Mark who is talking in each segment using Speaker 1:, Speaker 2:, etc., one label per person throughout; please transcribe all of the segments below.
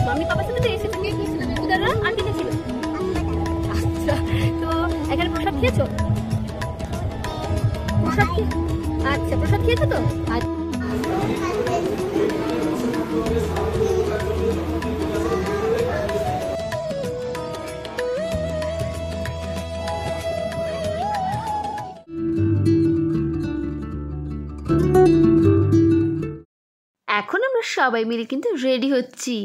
Speaker 1: Mummy পাপার সাথে এসেছো? উদারা আন্টিতে ছিল। আচ্ছা, তো এখানে প্রসাদ খেয়েছো? প্রসাদ আচ্ছা, প্রসাদ খেয়েছো তো? এখন আমরা সবাই মিলে কিন্তু রেডি হচ্ছি।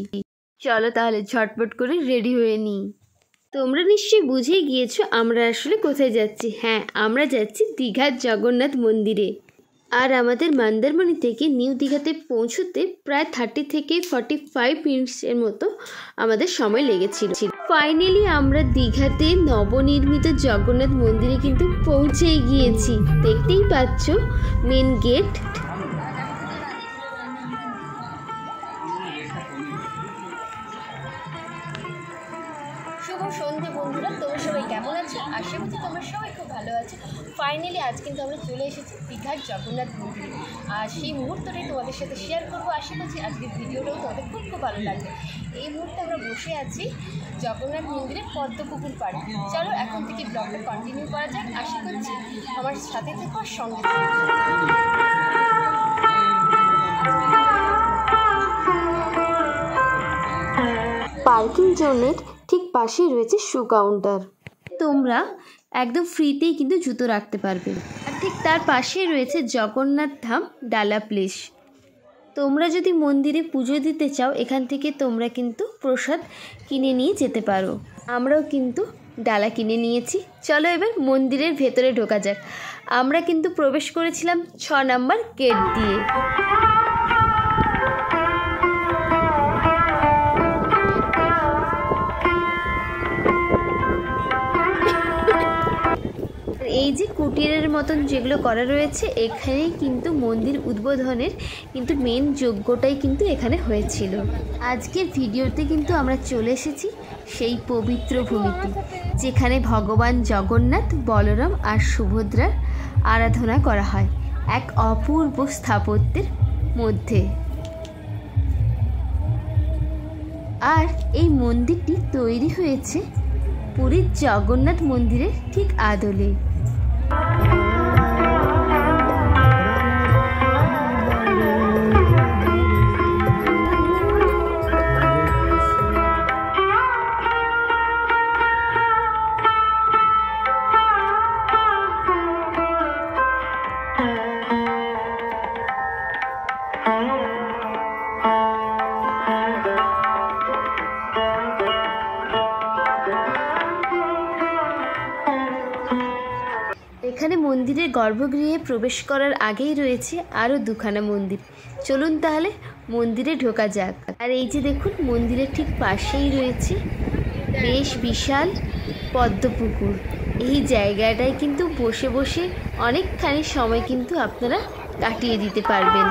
Speaker 1: চলো তাহলে ঝটপট করে রেডি হয়ে নিই। তোমরা নিশ্চয়ই বুঝেই গিয়েছো আমরা আসলে কোথায় যাচ্ছি। হ্যাঁ, আমরা যাচ্ছি দীঘার জগন্নাথ মন্দিরে। আর আমাদের মন্দারমণি থেকে নিউ দীঘাতে পৌঁছতে প্রায় 30 থেকে 45 মিনিটসের মতো আমাদের সময় লেগেছিল। ফাইনালি আমরা দীঘাতে নবনির্মিত জগন্নাথ মন্দিরে কিন্তু পৌঁছেই গিয়েছি। দেখতেই পাচ্ছ মেন গেট। শুভ সন্ধ্যে বন্ধুরা, তোমরা সবাই কেমন আছো? আশা করছি তোমরা সবাই খুব ভালো আছো। ফাইনালি আজ কিন্তু আমরা চলে এসেছি দীঘার জগন্নাথ মন্দিরে, আর সেই মুহূর্তটাই তোমাদের সাথে শেয়ার করবো। আশা করছি আজকের ভিডিওটাও তোমাদের খুব খুব ভালো লাগবে। এই মুহূর্তে আমরা বসে আছি জগন্নাথ মন্দিরের পদ্মপুকুর পাড়ে। চলো এখন থেকে ব্লগটা কন্টিনিউ করা যাক। আশা করছি আমার সাথে থেকো আর সঙ্গে থেকো। পার্কিং জোনের ঠিক পাশেই রয়েছে শু কাউন্টার। তোমরা একদম ফ্রিতেই কিন্তু জুতো রাখতে পারবে। আর ঠিক তার পাশেই রয়েছে জগন্নাথ ধাম ডালা প্লেস। তোমরা যদি মন্দিরে পুজো দিতে চাও এখান থেকে তোমরা কিন্তু প্রসাদ কিনে নিয়ে যেতে পারো। আমরাও কিন্তু ডালা কিনে নিয়েছি। চলো এবার মন্দিরের ভেতরে ঢোকা যাক। আমরা কিন্তু প্রবেশ করেছিলাম 6 নম্বর গেট দিয়ে। এই যে কুটিরের মতন যেগুলো করা রয়েছে, এখানেই কিন্তু মন্দির উদ্বোধনের কিন্তু মেন যজ্ঞটাই কিন্তু এখানে হয়েছিল। আজকের ভিডিওতে কিন্তু আমরা চলে এসেছি সেই পবিত্র ভূমিতে, যেখানে ভগবান জগন্নাথ, বলরাম আর সুভদ্রার আরাধনা করা হয় এক অপূর্ব স্থাপত্যের মধ্যে। আর এই মন্দিরটি তৈরি হয়েছে পুরীর জগন্নাথ মন্দিরের ঠিক আদলে। এখানে মন্দিরের গর্ভগৃহে প্রবেশ করার আগেই রয়েছে আরও দুখানা মন্দির। চলুন তাহলে মন্দিরে ঢোকা যাক। আর এই যে দেখুন, মন্দিরের ঠিক পাশেই রয়েছে বেশ বিশাল পদ্মপুকুর। এই জায়গাটায় কিন্তু বসে বসে অনেকখানি সময় কিন্তু আপনারা কাটিয়ে দিতে পারবেন।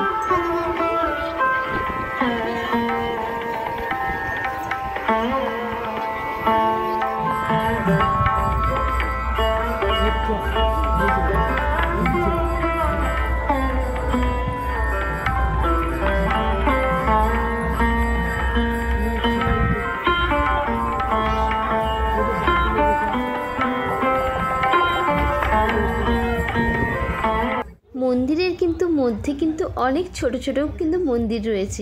Speaker 1: মন্দিরের কিন্তু মধ্যে কিন্তু অনেক ছোট ছোট কিন্তু মন্দির রয়েছে।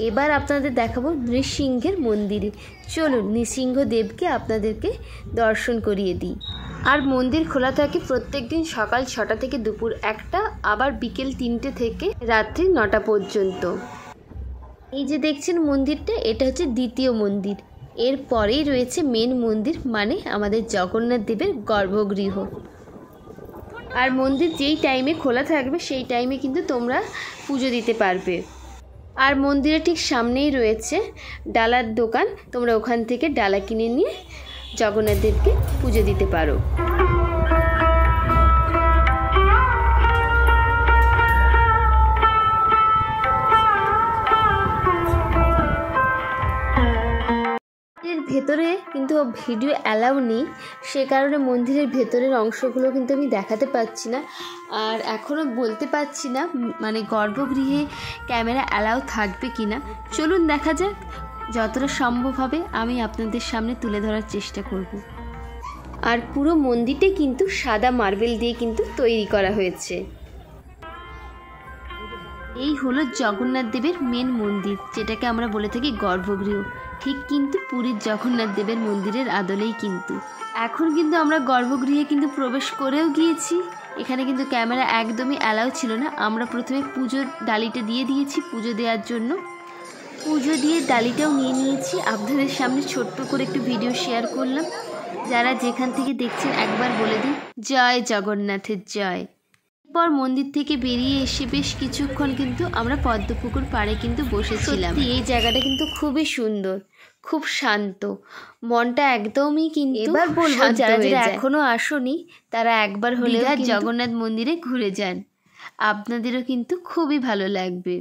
Speaker 1: এবার আপনাদের দেখাবো নৃসিংহের মন্দিরে। চলুন নৃসিংহ দেবকে আপনাদেরকে দর্শন করিয়ে দিই। আর মন্দির খোলা থাকে প্রত্যেক দিন সকাল 6টা থেকে দুপুর 1টা, আবার বিকেল 3টে থেকে রাত্রি 9টা পর্যন্ত। এই যে দেখছেন মন্দিরটা, এটা হচ্ছে দ্বিতীয় মন্দির। এর পরেই রয়েছে মেন মন্দির, মানে আমাদের জগন্নাথ দেবের গর্ভগৃহ। আর মন্দির যেই টাইমে খোলা থাকবে সেই টাইমে কিন্তু তোমরা পুজো দিতে পারবে। আর মন্দিরের ঠিক সামনেই রয়েছে ডালার দোকান, তোমরা ওখান থেকে ডালা কিনে নিয়ে জগন্নাথ দেবকে পুজো দিতে পারো। ভেতরে কিন্তু ভিডিও অ্যালাউ নেই, সে কারণে মন্দিরের ভেতরের অংশগুলো কিন্তু আমি দেখাতে পারছি না। আর এখনও বলতে পারছি না মানে গর্ভগৃহে ক্যামেরা অ্যালাউ থাকবে কি না। চলুন দেখা যাক, যতটা সম্ভব হবে আমি আপনাদের সামনে তুলে ধরার চেষ্টা করব। আর পুরো মন্দিরটা কিন্তু সাদা মার্বেল দিয়ে কিন্তু তৈরি করা হয়েছে। এই হলো জগন্নাথ দেবের মেন মন্দির, যেটাকে আমরা বলে থাকি গর্ভগৃহ। ঠিক কিন্তু পুরীর জগন্নাথ দেবের মন্দিরের আদলেই কিন্তু। এখন কিন্তু আমরা গর্ভগৃহে কিন্তু প্রবেশ করেও গিয়েছি। এখানে কিন্তু ক্যামেরা একদমই অ্যালাউ ছিল না। আমরা প্রথমে পুজোর ডালিটা দিয়ে দিয়েছি পুজো দেওয়ার জন্য। পুজো দিয়ে ডালিটাও নিয়ে নিয়েছি। আপনাদের সামনে ছোট্ট করে একটু ভিডিও শেয়ার করলাম। যারা যেখান থেকে দেখছেন একবার বলে দিন জয় জগন্নাথের জয়। এরপর মন্দির থেকে বেরিয়ে এসে বেশ কিছুক্ষণ কিন্তু আমরা পদ্মপুকুর পাড়ে কিন্তু বসেছিলাম। এই জায়গাটা কিন্তু খুবই সুন্দর, খুব শান্ত, মনটা একদমই কিন্তু এবার বলবো যারা যারা এখনো আসোনি তারা একবার হলেও জগন্নাথ মন্দিরে ঘুরে যান, আপনাদেরও কিন্তু খুবই ভালো লাগবে।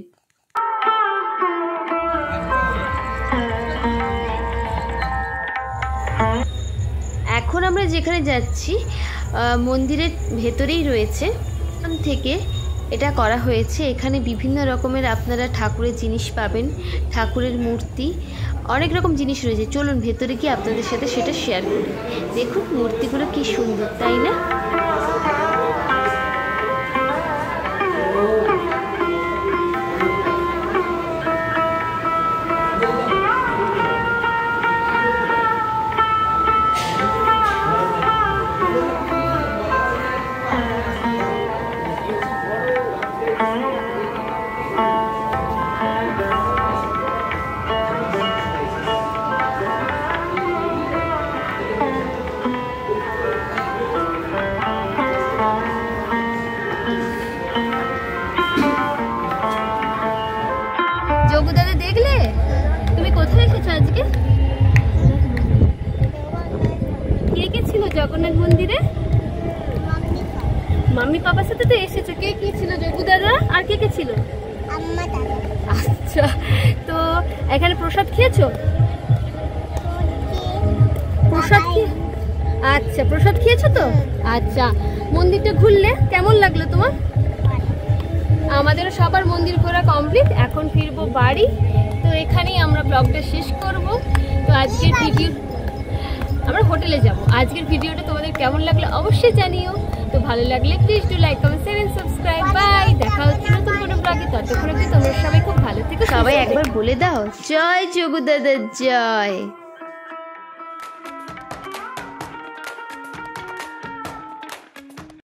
Speaker 1: এখন আমরা যেখানে যাচ্ছি মন্দিরের ভেতরেই রয়েছে, থেকে এটা করা হয়েছে। এখানে বিভিন্ন রকমের আপনারা ঠাকুরের জিনিস পাবেন, ঠাকুরের মূর্তি, অনেক রকম জিনিস রয়েছে। চলুন ভেতরে গিয়ে আপনাদের সাথে সেটা শেয়ার করি। দেখুন মূর্তিগুলো কি সুন্দর, তাই না? যোগু দাদা দেখলে তুমি কোথায় এসেছো আজকে? কে কে ছিল জগন্নাথ মন্দিরে? মাম্মি পাপার সাথে তো এসেছো। কে কে ছিল? যোগু দাদা আর কে কে ছিল? আচ্ছা, তো এখানে প্রসাদ খেয়েছো? প্রসাদ আচ্ছা, প্রসাদ খেয়েছো তো? আচ্ছা, মন্দিরটা ঘুরলে কেমন লাগলো তোমার? আমাদেরও সবার মন্দির ঘোরা কমপ্লিট, এখন ফিরবো বাড়ি। তো এখানেই আমরা ব্লগটা শেষ করব। তো আজকের ভিডিও আমরা হোটেলে যাব। আজকের ভিডিওটা তোমাদের কেমন লাগলো অবশ্যই জানিও। তো ভালো লাগলে please do like, comment, share and subscribe. Bye, দেখা হচ্ছে নতুন কোনো ব্লগে। ততক্ষণ অবধি তোমরা সবাই খুব ভালো থেকো। সবাই একবার বলে দাও জয় যোগু দাদা জয়।